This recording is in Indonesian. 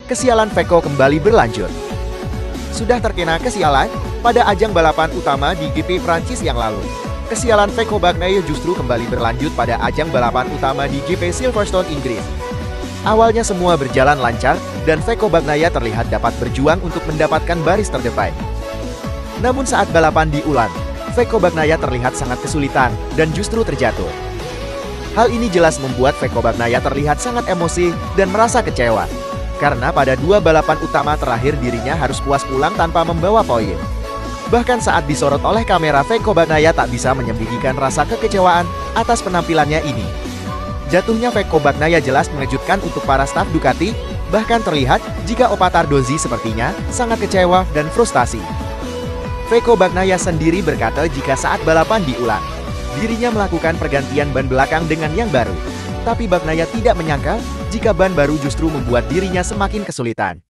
Kesialan Pecco kembali berlanjut. Sudah terkena kesialan pada ajang balapan utama di GP Prancis yang lalu. Kesialan Pecco Bagnaia justru kembali berlanjut pada ajang balapan utama di GP Silverstone, Inggris. Awalnya semua berjalan lancar, dan Pecco Bagnaia terlihat dapat berjuang untuk mendapatkan baris terdepan. Namun saat balapan diulang, Pecco Bagnaia terlihat sangat kesulitan, dan justru terjatuh. Hal ini jelas membuat Pecco Bagnaia terlihat sangat emosi dan merasa kecewa. Karena pada dua balapan utama terakhir dirinya harus puas pulang tanpa membawa poin. Bahkan saat disorot oleh kamera, Pecco Bagnaia tak bisa menyembunyikan rasa kekecewaan atas penampilannya ini. Jatuhnya Pecco Bagnaia jelas mengejutkan untuk para staf Ducati, bahkan terlihat jika Opa Tardozzi sepertinya sangat kecewa dan frustasi. Pecco Bagnaia sendiri berkata jika saat balapan diulang, dirinya melakukan pergantian ban belakang dengan yang baru. Tapi Bagnaia tidak menyangka jika ban baru justru membuat dirinya semakin kesulitan.